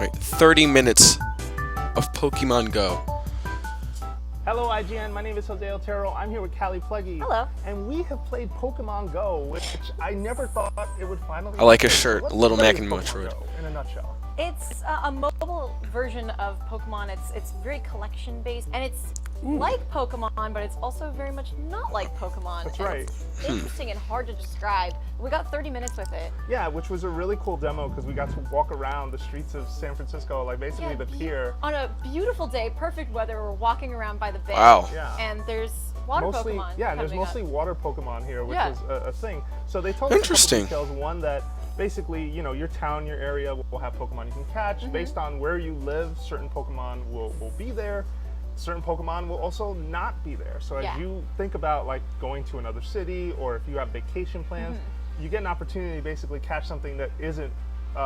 Alright, 30 minutes of Pokemon Go. Hello IGN, my name is Jose Otero. I'm here with Callie Pleggy. Hello. And we have played Pokemon Go, which I never thought it would finally I like his happen. shirt, What Little Mac is and Pokemon Metroid. Go, in a nutshell. It's a mobile version of Pokemon. It's very collection based, and it's like Pokemon, but it's also very much not like Pokemon. That's and right. It's interesting and hard to describe. We got 30 minutes with it. Yeah, which was a really cool demo because we got to walk around the streets of San Francisco, like basically the pier. On a beautiful day, perfect weather, we're walking around by the bay. Wow. Yeah. And there's water Mostly, Pokemon. yeah, there's coming mostly up. water Pokemon here, which Yeah. is a thing. So they told us a Interesting. couple details. One, that basically, you know, your town, your area will have Pokemon you can catch. Based on where you live, certain Pokemon will be there. Certain Pokemon will also not be there. So as Yeah. you think about like going to another city, or if you have vacation plans, you get an opportunity to basically catch something that isn't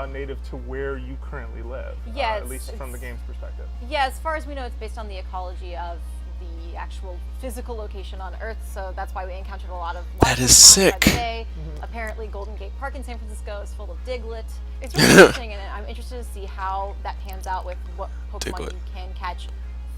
native to where you currently live. Yeah, at least from the game's perspective. Yeah, as far as we know, it's based on the ecology of the actual physical location on Earth, so that's why we encountered a lot of That is sick. Apparently, Golden Gate Park in San Francisco is full of Diglett. It's really interesting, and I'm interested to see how that pans out with what Pokemon Diglett. you can catch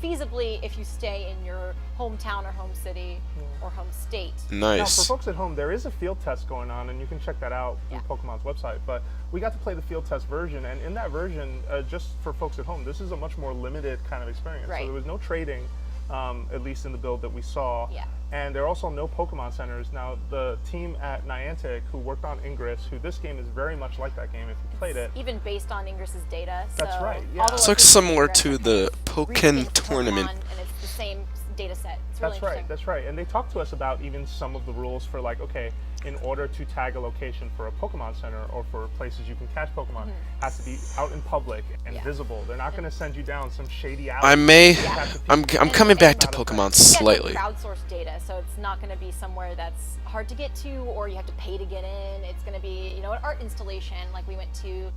feasibly if you stay in your hometown or home city or home state. Now, for Nice. folks at home, there is a field test going on, and you can check that out through Yeah. Pokemon's website. But we got to play the field test version, and in that version, just for folks at home, this is a much more limited kind of experience. Right. So there was no trading, at least in the build that we saw. Yeah. And there are also no Pokemon centers. Now, the team at Niantic, who worked on Ingress, who this game is very much like that game if you played it. Even based on Ingress's data. That's so right, yeah. all the It's like locations similar Ingress to are the kind of Pokken rethemed tournament. Pokemon, and it's the same data set. It's really That's right, interesting. that's right. And they talked to us about even some of the rules for like, okay, in order to tag a location for a Pokemon Center or for places you can catch Pokemon, it has to be out in public and Yeah. visible. They're not going to send you down some shady alley. I may. to catch a I'm Pikachu. coming back to Not a thing. Pokemon Yeah, it's slightly. like crowdsourced data, so it's not going to be somewhere that's hard to get to, or you have to pay to get in. It's going to be, you know, an art installation, like we went to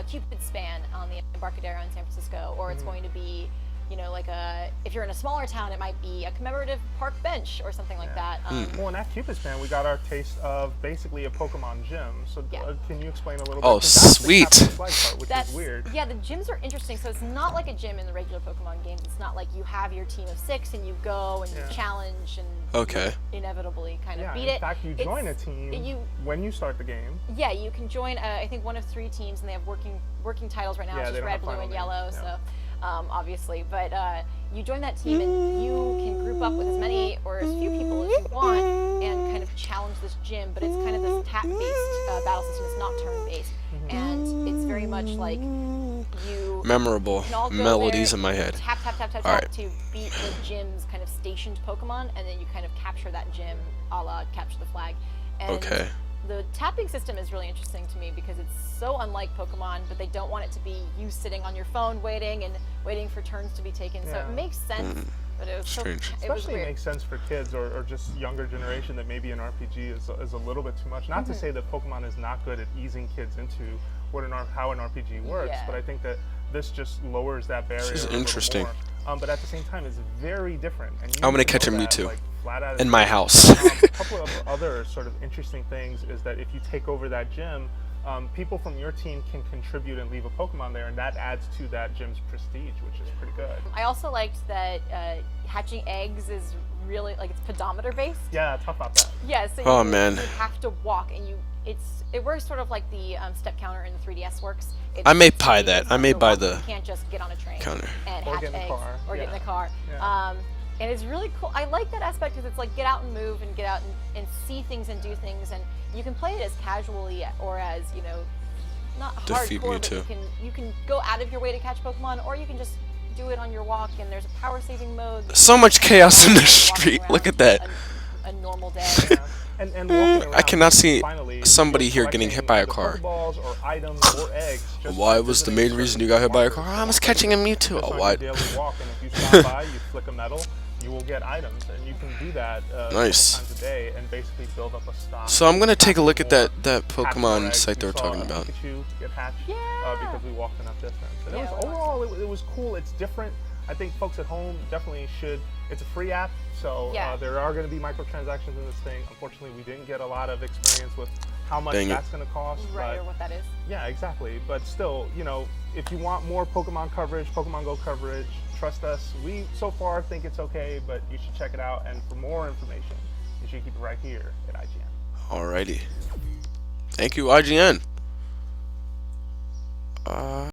Cupid Span on the Embarcadero in San Francisco, or it's going to be, you know, like if you're in a smaller town, it might be a commemorative park bench or something like that. Well, in that Cupid Span, we got our taste of basically a Pokemon gym. So Yeah. can you explain a little bit? Oh, 'Cause that's the sweet. capture the flag part, which That's is weird. Yeah, the gyms are interesting. So it's not like a gym in the regular Pokemon games. It's not like you have your team of 6 and you go and Yeah. you challenge and Okay. you inevitably kind of Yeah, beat in it. fact, you It's- join a team when you start the game. Yeah, you can join. I think one of 3 teams, and they have working titles right now. Yeah, It's they just don't red, have blue, final and names, yellow. yeah. So obviously, but you join that team, and you can group up with as many or as few people as you want, and kind of challenge this gym. But it's kind of this tap-based battle system. It's not turn-based, and it's very much like you. Memorable can all go melodies there, in my head. Tap, tap, tap, tap, All tap right. to beat the gym's kind of stationed Pokemon, and then you kind of capture that gym, a la capture the flag. And Okay. the tapping system is really interesting to me because it's so unlike Pokemon, but they don't want it to be you sitting on your phone waiting for turns to be taken. So Yeah. it makes sense, but it was Strange. so it was Especially it weird. makes sense for kids or just younger generation that maybe an RPG is a little bit too much. Not to say that Pokemon is not good at easing kids into how an RPG works, Yeah. but I think that this just lowers that barrier. is a little interesting. more. But at the same time, it's very different. And you I'm gonna need to catch a know that, Mewtwo like, flat out of in the my gate. house. A couple of other sort of interesting things is that if you take over that gym, people from your team can contribute and leave a Pokemon there, and that adds to that gym's prestige, which is pretty good. I also liked that hatching eggs is really like it's pedometer based. Yeah, tough about that. Yeah, so Oh, you, man. you have to walk, and it works sort of like the step counter in the 3DS works. I may It's buy you that. just I may have to buy walk. the You can't just get on a train counter. and Or hatch get in the eggs car, or get in yeah. the car. Yeah. And it's really cool. I like that aspect because it's like get out and move and get out and see things and do things, and you can play it as casually or as, you know, not Defeat hardcore, but Mewtwo. you can go out of your way to catch Pokemon, or you can just do it on your walk. And there's a power saving mode. So much chaos in the Walking street. around Look at that. A normal day. Yeah. And walking I cannot around, see finally, somebody you're here getting hit by a collecting car. either Pokeballs or items or eggs. just Why by was the visiting main certain reason you got hit by a car? markers. I was catching a Mewtwo. Just Oh, on your why? daily walk, and if you stop by, you flick a medal, you will get items, and you can do that Nice. times a day and basically build up a stock. So I'm gonna take a look at Hatch that more Pokemon eggs. site they We were saw talking a about. Pikachu get hatched Yeah. because we walked enough distance. And Yeah, it was, we walked. overall, it was cool. It's different. I think folks at home definitely should. It's a free app, so Yeah. there are going to be microtransactions in this thing. Unfortunately, we didn't get a lot of experience with how much Dang it. that's going to cost. Right, but or what that is. yeah, exactly. But still, you know, if you want more Pokemon coverage, Pokemon Go coverage, trust us. We so far think it's okay, but you should check it out. And for more information, you should keep it right here at IGN. Alrighty. Thank you, IGN.